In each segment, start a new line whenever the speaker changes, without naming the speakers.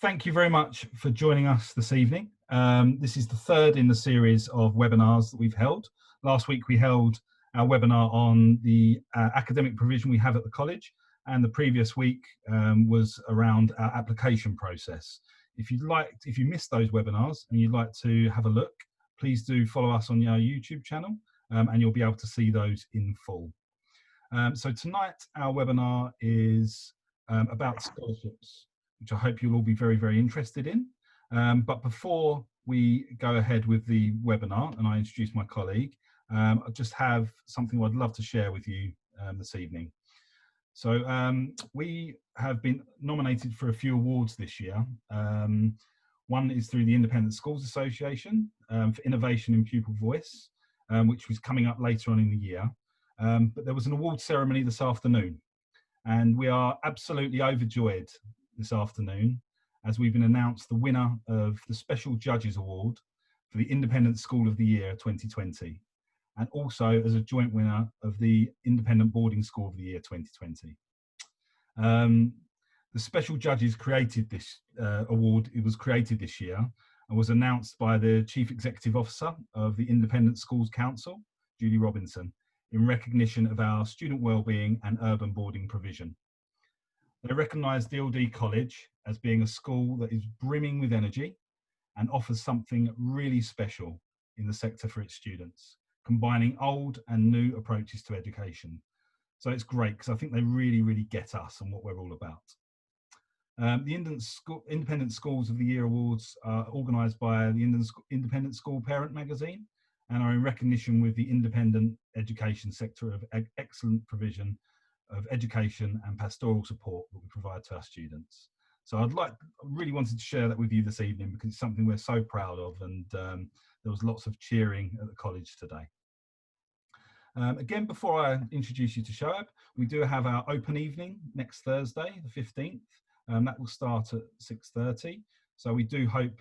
Thank you very much for joining us this evening. This is the third in the series of webinars that we've held. Last week we held our webinar on the academic provision we have at the college, and the previous week was around our application process. If you missed those webinars and you'd like to have a look, please do follow us on our YouTube channel, and you'll be able to see those in full. So tonight our webinar is about scholarships, which I hope you'll all be very, very interested in. But before we go ahead with the webinar and I introduce my colleague, I just have something I'd love to share with you this evening. So we have been nominated for a few awards this year. One is through the Independent Schools Association for Innovation in Pupil Voice, which was coming up later on in the year. But there was an award ceremony this afternoon, and we are absolutely overjoyed this afternoon as we've been announced the winner of the Special Judges Award for the Independent School of the Year 2020, and also as a joint winner of the Independent Boarding School of the Year 2020. The Special Judges created this award. It was created this year and was announced by the Chief Executive Officer of the Independent Schools Council, Julie Robinson, in recognition of our student wellbeing and urban boarding provision. They recognise DLD College as being a school that is brimming with energy and offers something really special in the sector for its students, combining old and new approaches to education. So it's great because I think they really, really get us and what we're all about. The Independent Schools of the Year Awards are organised by the Independent School Parent magazine and are in recognition with the independent education sector of excellent provision of education and pastoral support that we provide to our students. So I really wanted to share that with you this evening because it's something we're so proud of, and there was lots of cheering at the college today. Again, before I introduce you to Shoaib, we do have our open evening next Thursday, the 15th. That will start at 6:30. So we do hope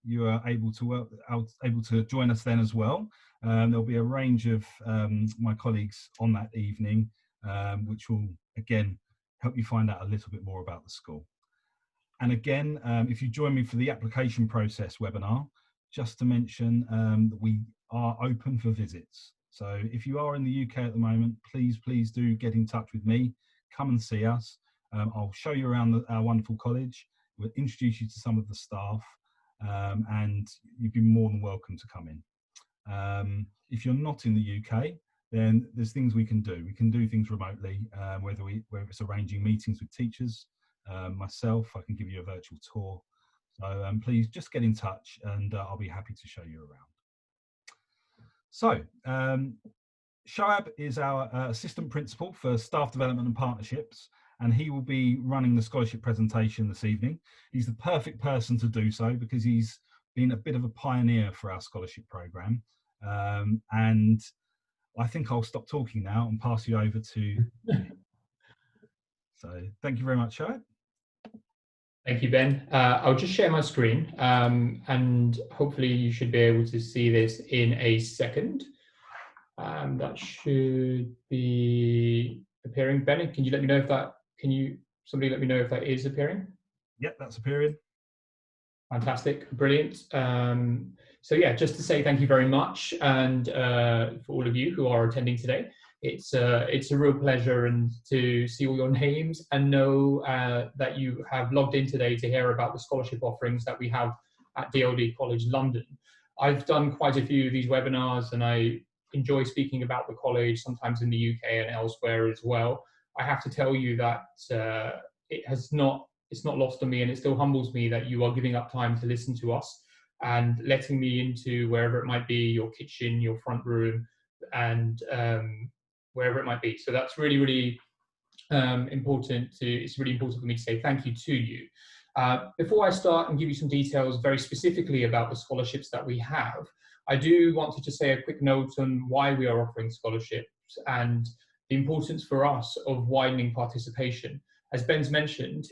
you are able to join us then as well. There'll be a range of my colleagues on that evening, which will again help you find out a little bit more about the school. And again, if you join me for the application process webinar, just to mention that we are open for visits. So if you are in the UK at the moment, please do get in touch with me. Come and see us. I'll show you around our wonderful college. We'll introduce you to some of the staff, and you'd be more than welcome to come in. If you're not in the UK, then there's things we can do. We can do things remotely, whether it's arranging meetings with teachers, myself, I can give you a virtual tour. So please just get in touch and I'll be happy to show you around. So Shoaib is our Assistant Principal for Staff Development and Partnerships, and he will be running the scholarship presentation this evening. He's the perfect person to do so because he's been a bit of a pioneer for our scholarship programme. And I think I'll stop talking now and pass you over to him. So thank you very much, Shoaib.
Thank you, Ben. I'll just share my screen and hopefully you should be able to see this in a second. That should be appearing. Ben, can you let me know if that, somebody let me know if that is appearing?
Yep, that's appearing.
Fantastic, brilliant. So yeah, just to say thank you very much, and for all of you who are attending today. It's a real pleasure and to see all your names and know that you have logged in today to hear about the scholarship offerings that we have at DLD College London. I've done quite a few of these webinars and I enjoy speaking about the college, sometimes in the UK and elsewhere as well. I have to tell you that it's not lost on me, and it still humbles me that you are giving up time to listen to us and letting me into wherever it might be, your kitchen, your front room, and wherever it might be. So that's really, really important. It's really important for me to say thank you to you. Before I start and give you some details very specifically about the scholarships that we have, I do want to just say a quick note on why we are offering scholarships and the importance for us of widening participation. As Ben's mentioned,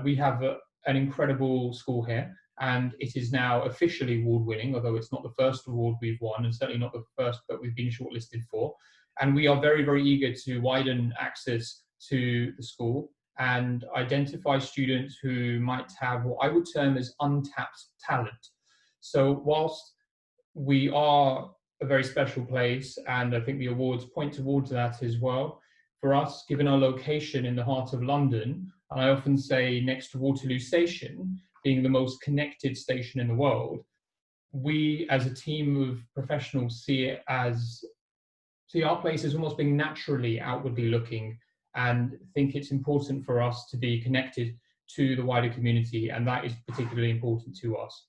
we have an incredible school here, and it is now officially award-winning, although it's not the first award we've won, and certainly not the first that we've been shortlisted for. And we are very, very eager to widen access to the school and identify students who might have what I would term as untapped talent. So whilst we are a very special place, and I think the awards point towards that as well, for us, given our location in the heart of London, and I often say next to Waterloo Station, being the most connected station in the world, we as a team of professionals see our place as almost being naturally outwardly looking, and think it's important for us to be connected to the wider community, and that is particularly important to us.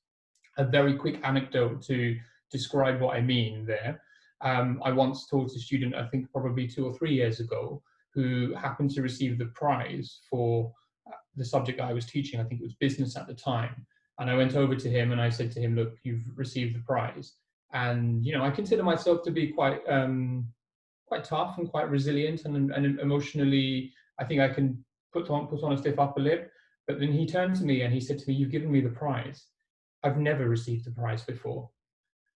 A very quick anecdote to describe what I mean there. I once taught a student, I think probably 2 or 3 years ago, who happened to receive the prize for the subject that I was teaching. I think it was business at the time. And I went over to him and I said to him, look, you've received the prize. And, you know, I consider myself to be quite tough and quite resilient, and emotionally, I think I can put on a stiff upper lip. But then he turned to me and he said to me, you've given me the prize. I've never received a prize before.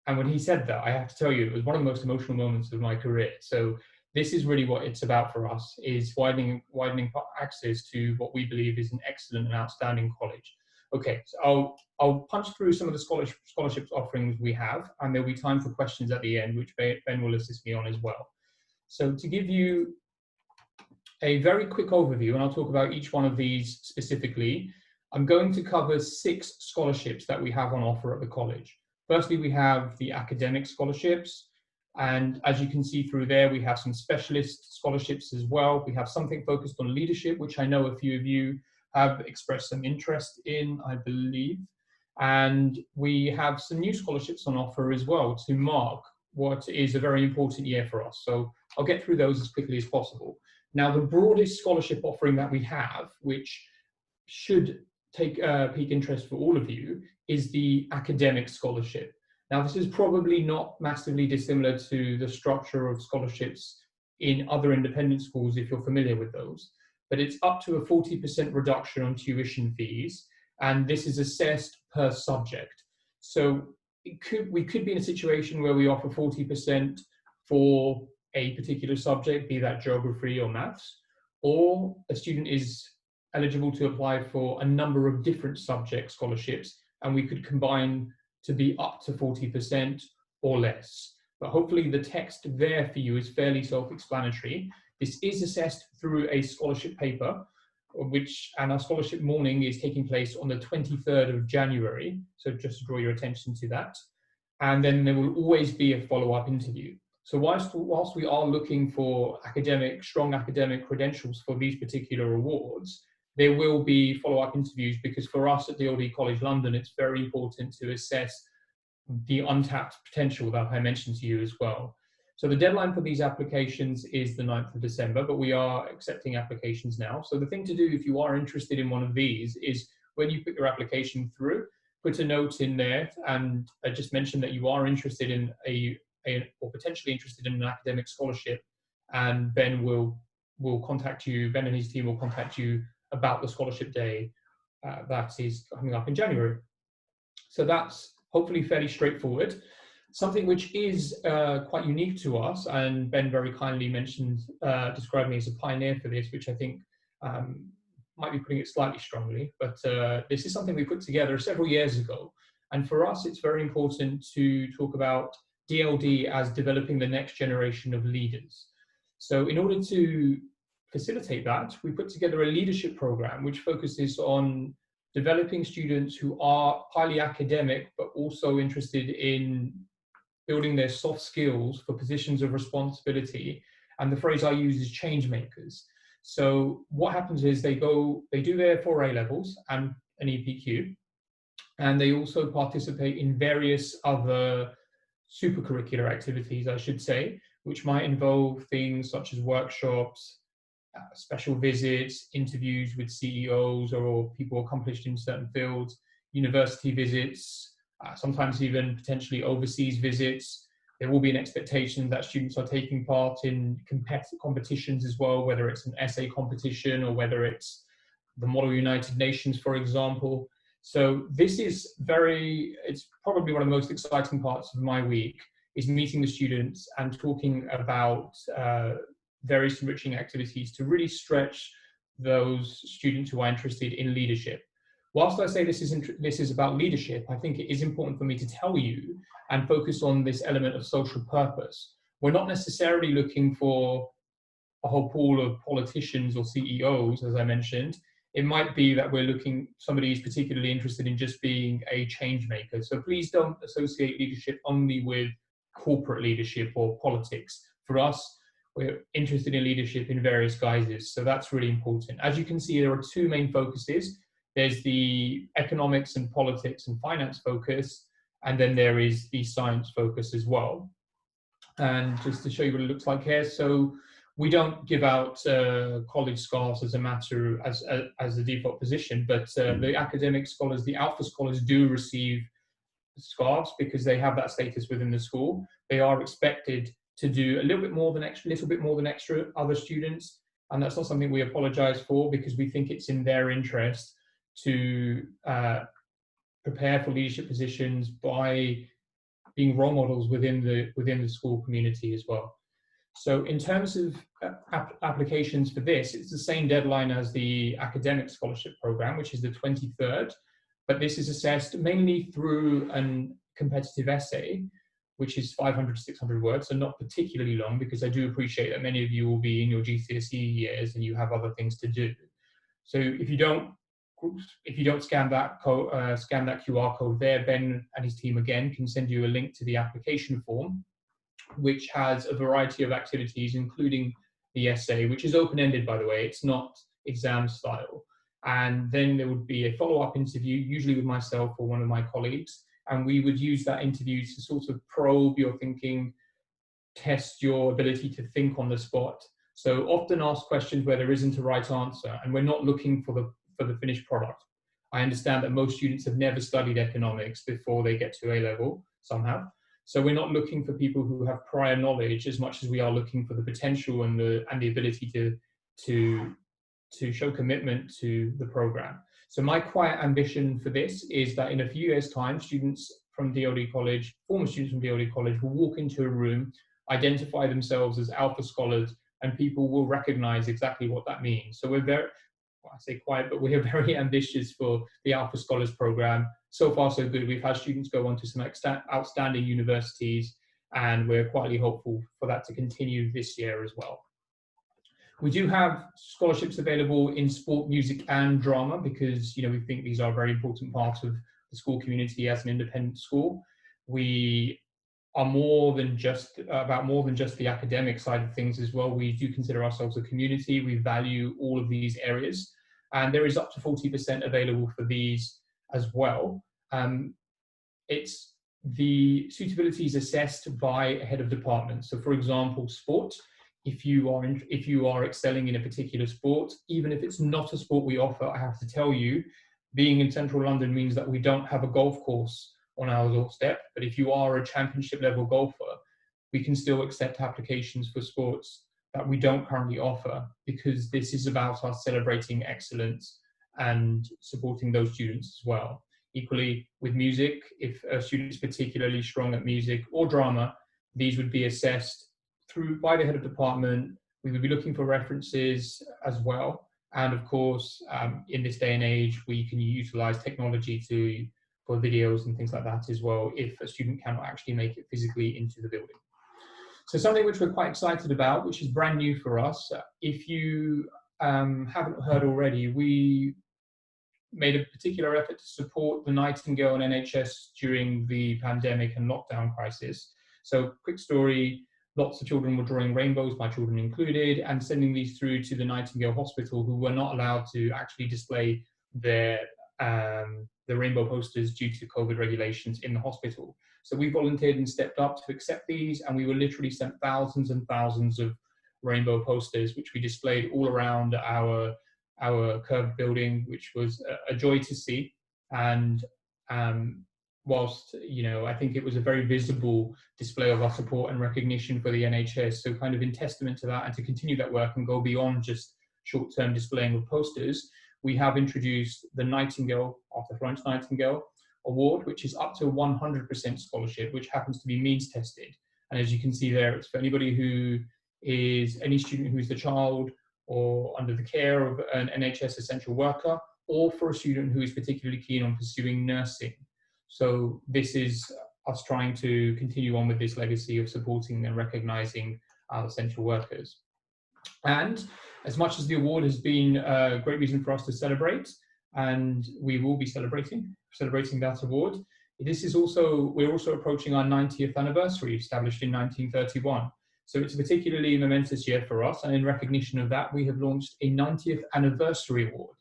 And when he said that, I have to tell you, it was one of the most emotional moments of my career. So this is really what it's about for us, is widening access to what we believe is an excellent and outstanding college. Okay, so I'll punch through some of the scholarships offerings we have, and there'll be time for questions at the end, which Ben will assist me on as well. So to give you a very quick overview, and I'll talk about each one of these specifically, I'm going to cover 6 scholarships that we have on offer at the college. Firstly, we have the academic scholarships, and as you can see through there, we have some specialist scholarships as well. We have something focused on leadership, which I know a few of you have expressed some interest in, I believe. And we have some new scholarships on offer as well to mark what is a very important year for us. So I'll get through those as quickly as possible. Now, the broadest scholarship offering that we have, which should take peak interest for all of you, is the academic scholarship. Now, this is probably not massively dissimilar to the structure of scholarships in other independent schools, if you're familiar with those, but it's up to a 40% reduction on tuition fees, and this is assessed per subject. So we could be in a situation where we offer 40% for a particular subject, be that geography or maths, or a student is eligible to apply for a number of different subject scholarships, and we could combine to be up to 40% or less. But hopefully the text there for you is fairly self-explanatory. This is assessed through a scholarship paper, and our scholarship morning is taking place on the 23rd of January. So just to draw your attention to that. And then there will always be a follow-up interview. So whilst we are looking for strong academic credentials for these particular awards, there will be follow-up interviews, because for us at DLD College London, it's very important to assess the untapped potential that I mentioned to you as well. So the deadline for these applications is the 9th of December, but we are accepting applications now. So the thing to do if you are interested in one of these is, when you put your application through, put a note in there, and I just mentioned that you are interested in or potentially interested in an academic scholarship, and Ben will contact you, Ben and his team will contact you about the scholarship day that is coming up in January. So that's hopefully fairly straightforward. Something which is quite unique to us, and Ben very kindly described me as a pioneer for this, which I think might be putting it slightly strongly, but this is something we put together several years ago. And for us, it's very important to talk about DLD as developing the next generation of leaders. So in order to facilitate that, we put together a leadership program which focuses on developing students who are highly academic, but also interested in building their soft skills for positions of responsibility. And the phrase I use is change makers. So what happens is they do their 4 A levels and an EPQ, and they also participate in various other supercurricular activities, I should say, which might involve things such as workshops, special visits, interviews with CEOs or people accomplished in certain fields, university visits, sometimes even potentially overseas visits. There will be an expectation that students are taking part in competitions as well, whether it's an essay competition or whether it's the Model United Nations, for example. So this is it's probably one of the most exciting parts of my week, is meeting the students and talking about various enriching activities to really stretch those students who are interested in leadership. Whilst I say this is about leadership, I think it is important for me to tell you and focus on this element of social purpose. We're not necessarily looking for a whole pool of politicians or CEOs, as I mentioned. It might be that we're looking, somebody is particularly interested in just being a change maker. So please don't associate leadership only with corporate leadership or politics. For us, we're interested in leadership in various guises. So that's really important. As you can see, there are two main focuses. There's the economics and politics and finance focus, and then there is the science focus as well. And just to show you what it looks like here, so we don't give out college scarves as a matter as a default position, but the academic scholars, the alpha scholars, do receive scarves because they have that status within the school. They are expected to do a little bit more than extra other students, and that's not something we apologize for, because we think it's in their interest to prepare for leadership positions by being role models within the school community as well. So in terms of applications for this, it's the same deadline as the academic scholarship program, which is the 23rd, but this is assessed mainly through a competitive essay, which is 500 to 600 words, so not particularly long, because I do appreciate that many of you will be in your GCSE years and you have other things to do. So if you don't scan that QR code there, Ben and his team again can send you a link to the application form, which has a variety of activities, including the essay, which is open-ended, by the way. It's not exam style. And then there would be a follow-up interview, usually with myself or one of my colleagues, and we would use that interview to sort of probe your thinking, test your ability to think on the spot. So often ask questions where there isn't a right answer, and we're not looking for the finished product. I understand that most students have never studied economics before they get to A-level, some have. So we're not looking for people who have prior knowledge as much as we are looking for the potential and the ability to show commitment to the program. So my quiet ambition for this is that in a few years' time, students from DLD College, former students from DLD College, will walk into a room, identify themselves as alpha scholars, and people will recognize exactly what that means. So we're very, well, I say quiet, but we are very ambitious for the Alpha Scholars program. So far, so good. We've had students go on to some outstanding universities, and we're quietly hopeful for that to continue this year as well. We do have scholarships available in sport, music, and drama, because we think these are a very important part of the school community as an independent school. We are more than just the academic side of things as well. We do consider ourselves a community. We value all of these areas, and there is up to 40% available for these as well. It's the suitability is assessed by a head of department. So, for example, sport. If you are excelling in a particular sport, even if it's not a sport we offer, I have to tell you, being in central London means that we don't have a golf course on our doorstep. But if you are a championship level golfer, we can still accept applications for sports that we don't currently offer, because this is about us celebrating excellence and supporting those students as well. Equally with music, if a student is particularly strong at music or drama, these would be assessed by the head of department. We would be looking for references as well. And of course, in this day and age, we can utilize technology for videos and things like that as well, if a student cannot actually make it physically into the building. So something which we're quite excited about, which is brand new for us, if you haven't heard already, we made a particular effort to support the Nightingale and NHS during the pandemic and lockdown crisis. So quick story, lots of children were drawing rainbows, my children included, and sending these through to the Nightingale Hospital, who were not allowed to actually display the rainbow posters due to COVID regulations in the hospital. So we volunteered and stepped up to accept these, and we were literally sent thousands and thousands of rainbow posters, which we displayed all around our curved building, which was a joy to see. And whilst, I think it was a very visible display of our support and recognition for the NHS. So kind of in testament to that, and to continue that work and go beyond just short-term displaying of posters, we have introduced the Nightingale, after Florence Nightingale Award, which is up to 100% scholarship, which happens to be means tested. And as you can see there, it's for anybody any student who is the child or under the care of an NHS essential worker, or for a student who is particularly keen on pursuing nursing. So this is us trying to continue on with this legacy of supporting and recognising our essential workers. And as much as the award has been a great reason for us to celebrate, and we will be celebrating that award, we're also approaching our 90th anniversary, established in 1931. So it's a particularly momentous year for us, and in recognition of that, we have launched a 90th anniversary award.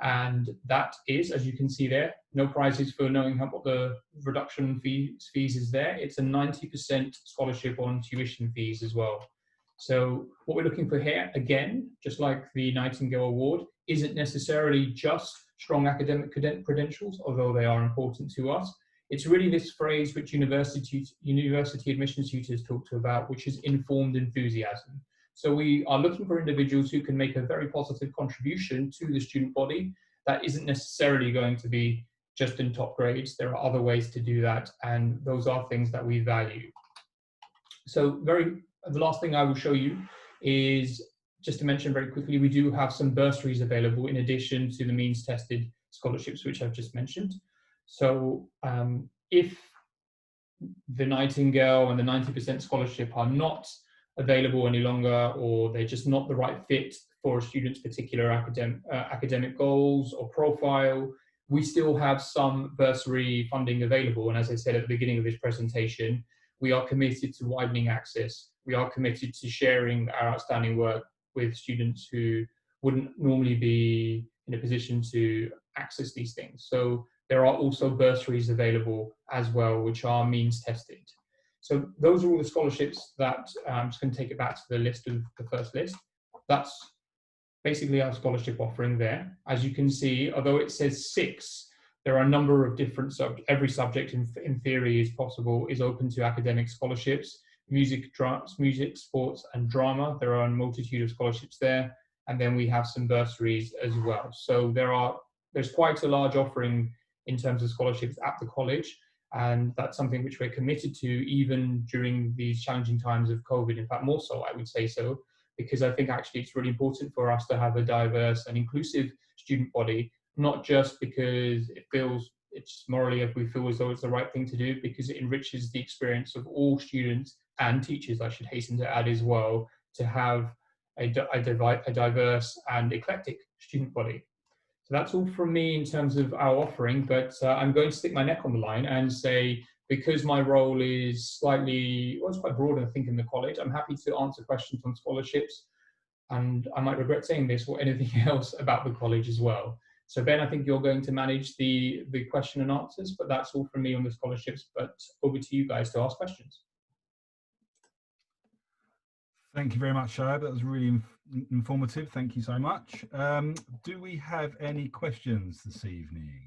And that is, as you can see there, no prizes for knowing what the reduction fees is there. It's a 90% scholarship on tuition fees as well. So what we're looking for here, again, just like the Nightingale Award, isn't necessarily just strong academic credentials, although they are important to us. It's really this phrase which university admissions tutors talk about, which is informed enthusiasm. So we are looking for individuals who can make a very positive contribution to the student body. That isn't necessarily going to be just in top grades. There are other ways to do that, and those are things that we value. So the last thing I will show you is just to mention very quickly, we do have some bursaries available in addition to the means tested scholarships, which I've just mentioned. So if the Nightingale and the 90% scholarship are not available any longer, or they're just not the right fit for a student's particular academic goals or profile, we still have some bursary funding available. And as I said at the beginning of this presentation, we are committed to widening access. We are committed to sharing our outstanding work with students who wouldn't normally be in a position to access these things. So there are also bursaries available as well, which are means tested. So those are all the scholarships that I'm just going to take it back to the list of the first list. That's basically our scholarship offering there. As you can see, although it says 6, there are a number of different every subject in theory is open to academic scholarships. Music, sports, and drama. There are a multitude of scholarships there, and then we have some bursaries as well. So there's quite a large offering in terms of scholarships at the college, and that's something which we're committed to even during these challenging times of COVID. In fact, more so, I would say so, because I think actually it's really important for us to have a diverse and inclusive student body, not just because it's morally, if we feel as though it's the right thing to do, because it enriches the experience of all students and teachers, I should hasten to add as well, to have a diverse and eclectic student body. So that's all from me in terms of our offering, but I'm going to stick my neck on the line and say, because my role is it's quite broad, I think, in the college, I'm happy to answer questions on scholarships, and I might regret saying this, or anything else about the college as well. So Ben, I think you're going to manage the question and answers, but that's all from me on the scholarships, but over to you guys to ask questions.
Thank you very much, Shoaib. That was really informative. Thank you so much. Do we have any questions this evening?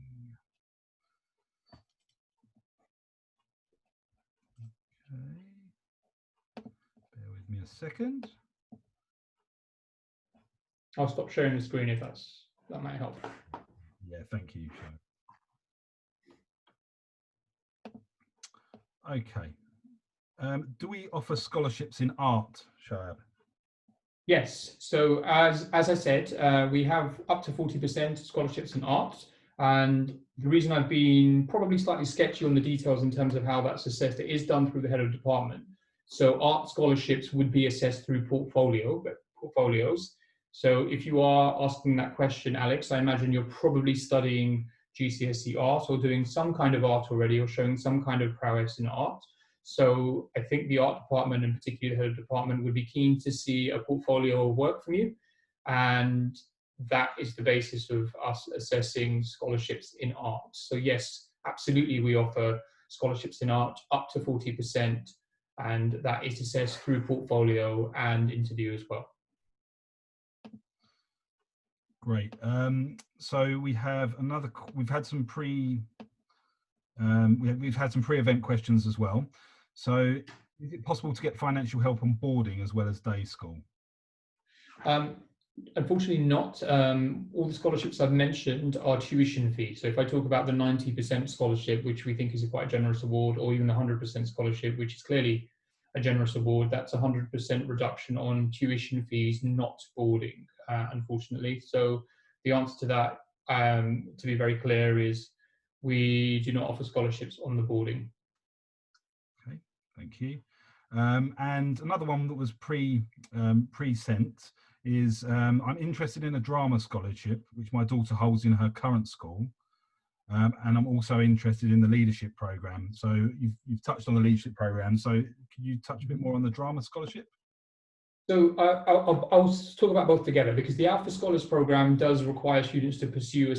Okay. Bear with me a second.
I'll stop sharing the screen if that might help.
Yeah, thank you, Shoaib. Okay. Do we offer scholarships in art, Shoaib?
Yes. So as I said, we have up to 40% scholarships in art. And the reason I've been probably slightly sketchy on the details in terms of how that's assessed, it is done through the head of department. So art scholarships would be assessed through portfolios. So if you are asking that question, Alex, I imagine you're probably studying GCSE art or doing some kind of art already, or showing some kind of prowess in art. So I think the art department, and particularly the head of department, would be keen to see a portfolio of work from you. And that is the basis of us assessing scholarships in art. So yes, absolutely, we offer scholarships in art up to 40%, and that is assessed through portfolio and interview as well.
Great. So we have we've had some we've had some pre-event questions as well. So is it possible to get financial help on boarding as well as day school?
Unfortunately not. All the scholarships I've mentioned are tuition fees. So if I talk about the 90% scholarship, which we think is a quite generous award, or even the 100% scholarship, which is clearly a generous award. That's 100% reduction on tuition fees, not boarding, unfortunately. So the answer to that, to be very clear, is we do not offer scholarships on the boarding.
Okay, thank you. And another one that was pre-sent is I'm interested in a drama scholarship, which my daughter holds in her current school. And I'm also interested in the leadership program. So you've touched on the leadership program. So can you touch a bit more on the drama scholarship?
So I'll talk about both together, because the Alpha Scholars program does require students to pursue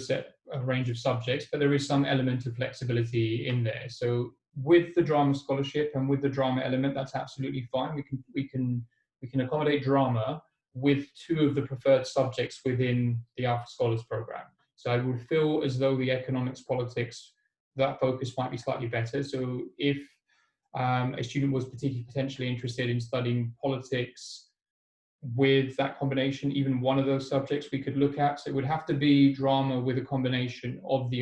a range of subjects, but there is some element of flexibility in there. So with the drama scholarship and with the drama element, that's absolutely fine. We can accommodate drama with 2 of the preferred subjects within the Alpha Scholars program. So I would feel as though the economics, politics, that focus might be slightly better. So if a student was potentially interested in studying politics with that combination, even one of those subjects we could look at. So it would have to be drama with a combination of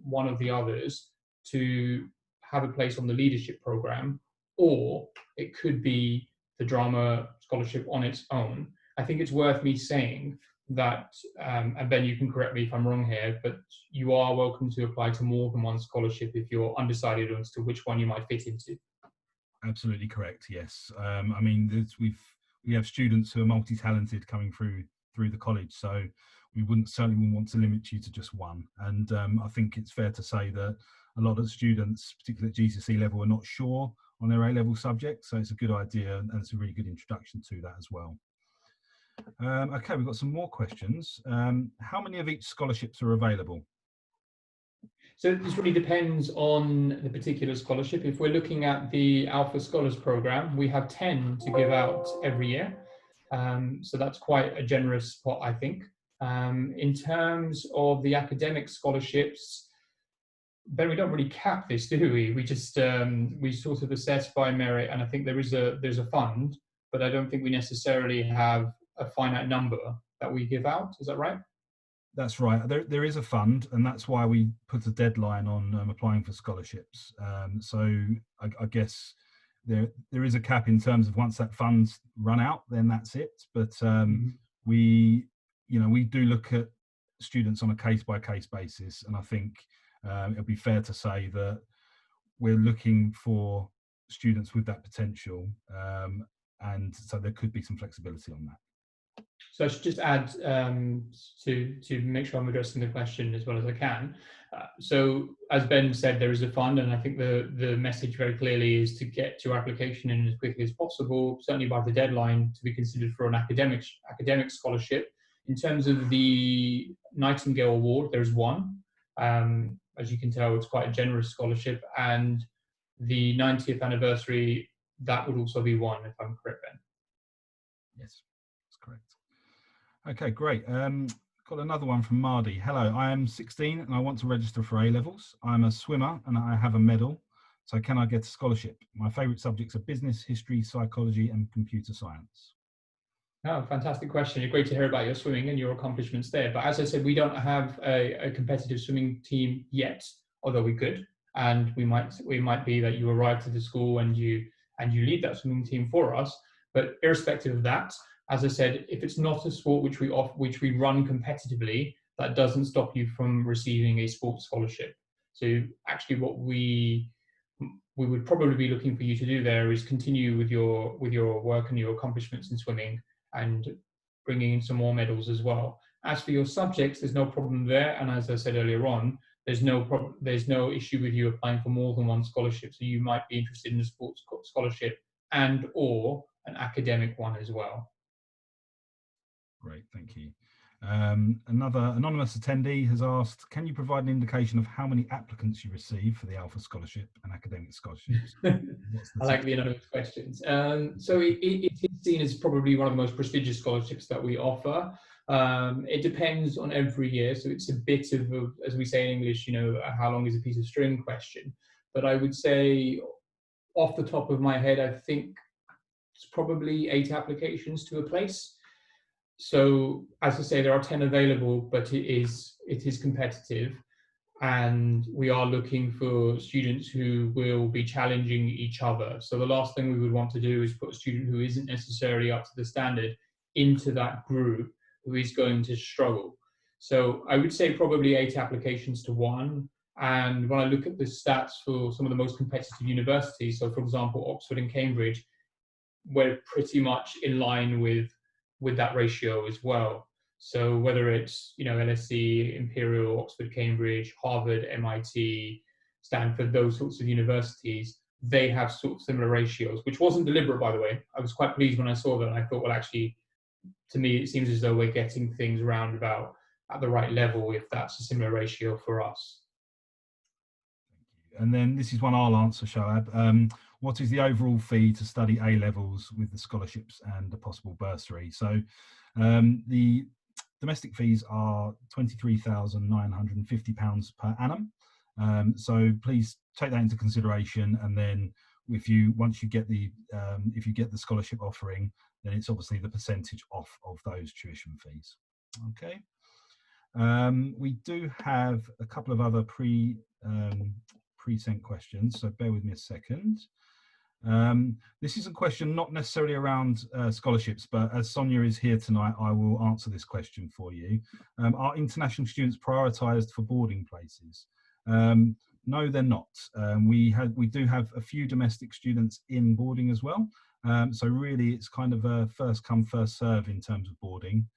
one of the others to have a place on the leadership program, or it could be the drama scholarship on its own. I think it's worth me saying that, and Ben, you can correct me if I'm wrong here, but you are welcome to apply to more than one scholarship if you're undecided as to which one you might fit into.
Absolutely correct. Yes. I mean, we have students who are multi-talented coming through the college, so we certainly wouldn't want to limit you to just one. And I think it's fair to say that a lot of students, particularly at GCSE level, are not sure on their A-level subject, so it's a good idea and it's a really good introduction to that as well. Okay, we've got some more questions. How many of each scholarships are available?
So this really depends on the particular scholarship. If we're looking at the Alpha Scholars program, we have 10 to give out every year. So that's quite a generous pot, I think. In terms of the academic scholarships, Ben, we don't really cap this, do we? We just we sort of assess by merit, and I think there's a fund, but I don't think we necessarily have a finite number that we give out. Is that right?
That's right. There is a fund, and that's why we put a deadline on applying for scholarships. So I guess there is a cap in terms of once that fund's run out, then that's it. But we do look at students on a case-by-case basis, and I think it'll be fair to say that we're looking for students with that potential, and so there could be some flexibility on that.
So I should just add to make sure I'm addressing the question as well as I can. So as Ben said, there is a fund, and I think the message very clearly is to get your application in as quickly as possible, certainly by the deadline, to be considered for an academic scholarship. In terms of the Nightingale Award, there's one. As you can tell, it's quite a generous scholarship, and the 90th anniversary, that would also be one, if I'm correct, Ben.
Yes, that's correct. Okay, great. Got another one from Mardi. Hello, I am 16 and I want to register for A-levels. I'm a swimmer and I have a medal. So can I get a scholarship? My favourite subjects are business, history, psychology and computer science.
Oh, fantastic question. Great to hear about your swimming and your accomplishments there. But as I said, we don't have a competitive swimming team yet, although we could. And we might be that you arrive to the school and you lead that swimming team for us. But irrespective of that, as I said, if it's not a sport which we run competitively, that doesn't stop you from receiving a sports scholarship. So actually what we would probably be looking for you to do there is continue with your work and your accomplishments in swimming and bringing in some more medals as well. As for your subjects, there's no problem there. And as I said earlier on, there's no issue with you applying for more than one scholarship. So you might be interested in a sports scholarship and or an academic one as well.
Great, thank you. Another anonymous attendee has asked, can you provide an indication of how many applicants you receive for the Alpha Scholarship and academic scholarships?
I like the anonymous questions. So it is seen as probably one of the most prestigious scholarships that we offer. It depends on every year, so it's a bit of a, as we say in English, how long is a piece of string question. But I would say, off the top of my head, I think it's probably 8 applications to a place. So as I say, there are 10 available, but it is competitive. and we are looking for students who will be challenging each other. So the last thing we would want to do is put a student who isn't necessarily up to the standard into that group who is going to struggle. So I would say probably 8 applications to 1. And when I look at the stats for some of the most competitive universities, so for example, Oxford and Cambridge, we're pretty much in line with that ratio as well. So whether it's LSE, Imperial, Oxford, Cambridge, Harvard, MIT, Stanford, those sorts of universities, they have sort of similar ratios, which wasn't deliberate, by the way. I was quite pleased when I saw that. And I thought, well, actually, to me, it seems as though we're getting things round about at the right level if that's a similar ratio for us.
And then this is one I'll answer, Shoaib. What is the overall fee to study A levels with the scholarships and the possible bursary? So the domestic fees are £23,950 per annum. So please take that into consideration. And then once you get the if you get the scholarship offering, then it's obviously the percentage off of those tuition fees. Okay. We do have a couple of other pre-sent questions, so bear with me a second. This is a question not necessarily around scholarships, but as Sonia is here tonight, I will answer this question for you. Are international students prioritised for boarding places? No, they're not. We do have a few domestic students in boarding as well. So really, it's kind of a first come, first serve in terms of boarding.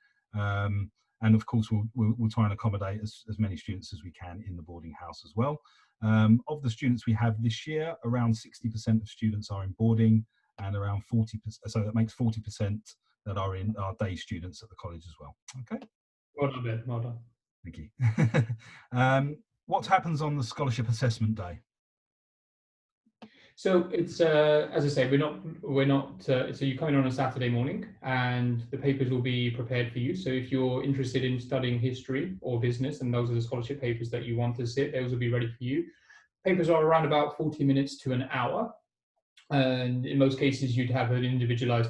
And of course, we'll try and accommodate as many students as we can in the boarding house as well. Of the students we have this year, around 60% of students are in boarding, and around 40%, so that makes 40% that are day students at the college as well. Okay.
Well done, Ben. Well done.
Thank you. What happens on the scholarship assessment day?
So it's as I say, we're not. So you come in on a Saturday morning, and the papers will be prepared for you. So if you're interested in studying history or business, and those are the scholarship papers that you want to sit, those will be ready for you. Papers are around about 40 minutes to an hour, and in most cases you'd have an individual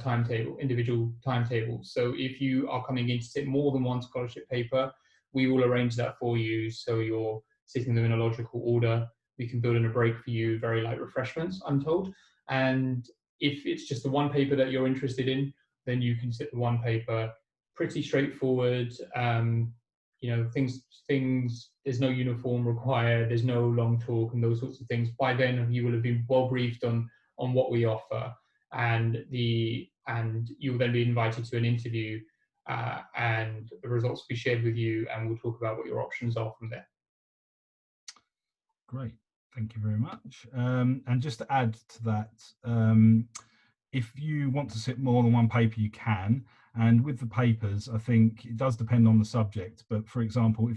timetable. So if you are coming in to sit more than one scholarship paper, we will arrange that for you. So you're sitting them in a logical order. We can build in a break for you, very light refreshments, I'm told. And if it's just the one paper that you're interested in, then you can sit the one paper. Pretty straightforward. Things. There's no uniform required. There's no long talk and those sorts of things. By then, you will have been well briefed on what we offer, and you will then be invited to an interview, and the results will be shared with you, and we'll talk about what your options are from there.
Great. Thank you very much. And just to add to that, if you want to sit more than one paper, you can. And with the papers, I think it does depend on the subject. But for example,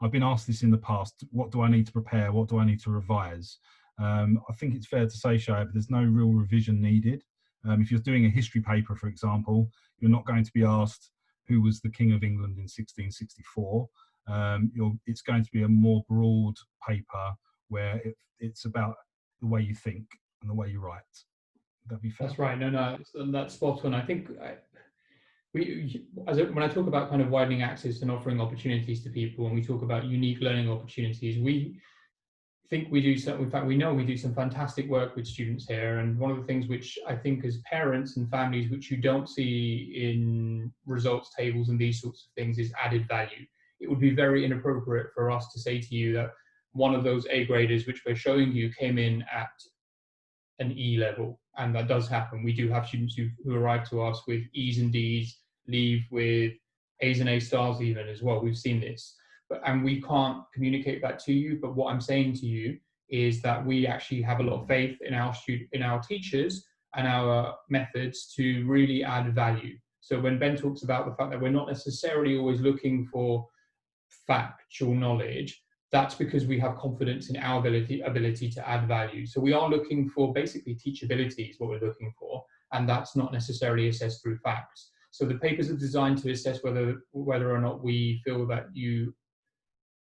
I've been asked this in the past, what do I need to prepare? What do I need to revise? I think it's fair to say, Shoaib, there's no real revision needed. If you're doing a history paper, for example, you're not going to be asked who was the King of England in 1664. It's going to be a more broad paper where it's about the way you think and the way you write. Would that be fair?
That's right. No, that's spot on. I think when I talk about kind of widening access and offering opportunities to people, and we talk about unique learning opportunities, we think we do some. In fact, we know we do some fantastic work with students here. And one of the things which I think, as parents and families, which you don't see in results tables and these sorts of things, is added value. It would be very inappropriate for us to say to you that one of those A graders which we're showing you came in at an E level, and that does happen. We do have students who arrive to us with E's and D's, leave with A's and A stars even as well. We've seen this, and we can't communicate that to you. But what I'm saying to you is that we actually have a lot of faith in our teachers and our methods to really add value. So when Ben talks about the fact that we're not necessarily always looking for factual knowledge, that's because we have confidence in our ability to add value. So we are looking for basically teachability is what we're looking for, and that's not necessarily assessed through facts. So the papers are designed to assess whether or not we feel that you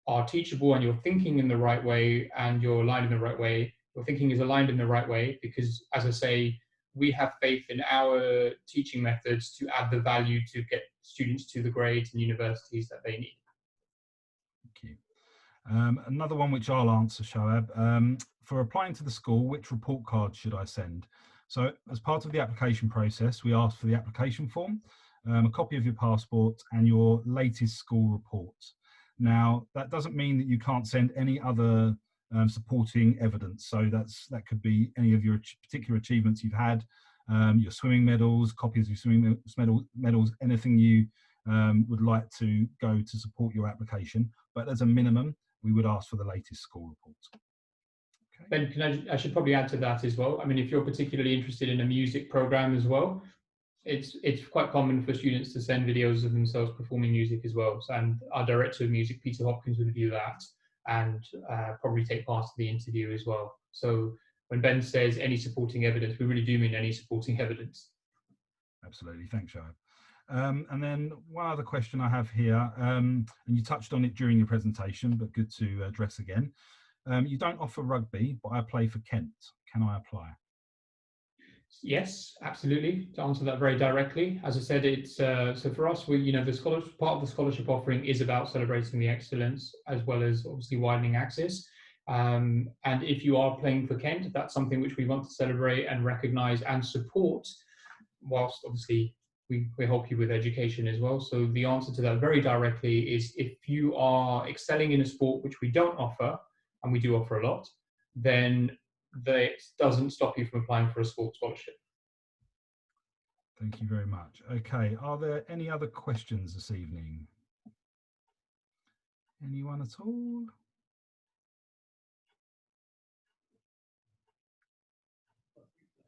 are teachable and you're thinking in the right way and you're aligned in the right way. Your thinking is aligned in the right way because, as I say, we have faith in our teaching methods to add the value to get students to the grades and universities that they need.
Thank you. Another one which I'll answer, Shoaib. For applying to the school, which report card should I send? So as part of the application process, we ask for the application form, a copy of your passport and your latest school report. Now, that doesn't mean that you can't send any other supporting evidence. So that could be any of your particular achievements you've had, your swimming medals, copies of your swimming medals, anything you would like to go to support your application. But as a minimum, we would ask for the latest school report.
Ben, I should probably add to that as well. I mean, if you're particularly interested in a music program as well, it's quite common for students to send videos of themselves performing music as well. And our director of music, Peter Hopkins, would view that and probably take part in the interview as well. So when Ben says any supporting evidence, we really do mean any supporting evidence.
Absolutely. Thanks, Shoaib. And then one other question I have here, and you touched on it during your presentation, but good to address again. You don't offer rugby, but I play for Kent. Can I apply?
Yes, absolutely. To answer that very directly, as I said, it's so for us, we the part of the scholarship offering is about celebrating the excellence as well as obviously widening access. And if you are playing for Kent, that's something which we want to celebrate and recognise and support, whilst obviously we help you with education as well. So the answer to that very directly is if you are excelling in a sport which we don't offer, and we do offer a lot, then that doesn't stop you from applying for a sports scholarship.
Thank you very much. Okay, are there any other questions this evening? Anyone at all?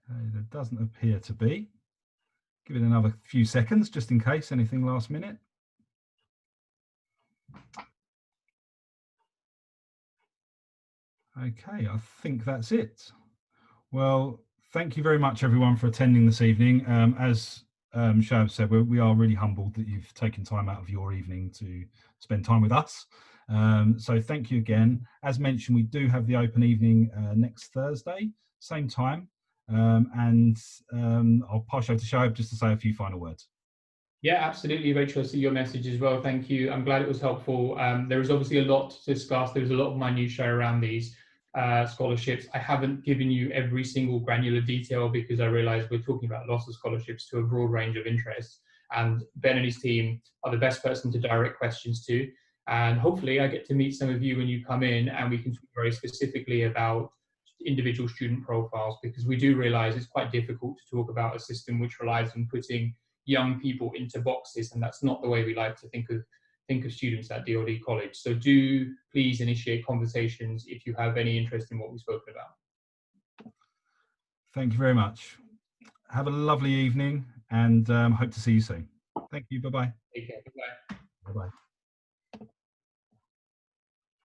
Okay, there doesn't appear to be. Give it another few seconds just in case, anything last minute. Okay, I think that's it. Well, thank you very much, everyone, for attending this evening. As Shoaib said, we are really humbled that you've taken time out of your evening to spend time with us. So thank you again. As mentioned, we do have the open evening next Thursday, same time. And I'll pass you over to Shoaib just to say a few final words.
Yeah, absolutely, Rachel. I see your message as well. Thank you. I'm glad it was helpful. There is obviously a lot to discuss. There's a lot of minutiae around these scholarships. I haven't given you every single granular detail because I realize we're talking about lots of scholarships to a broad range of interests. And Ben and his team are the best person to direct questions to. And hopefully I get to meet some of you when you come in and we can talk very specifically about individual student profiles, because we do realize it's quite difficult to talk about a system which relies on putting young people into boxes, and that's not the way we like to think of students at DLD College. So do please initiate conversations if you have any interest in what we've spoken about.
Thank you very much. Have a lovely evening and hope to see you soon. Thank you. Bye-bye.
Take care. Bye-bye.
Bye-bye.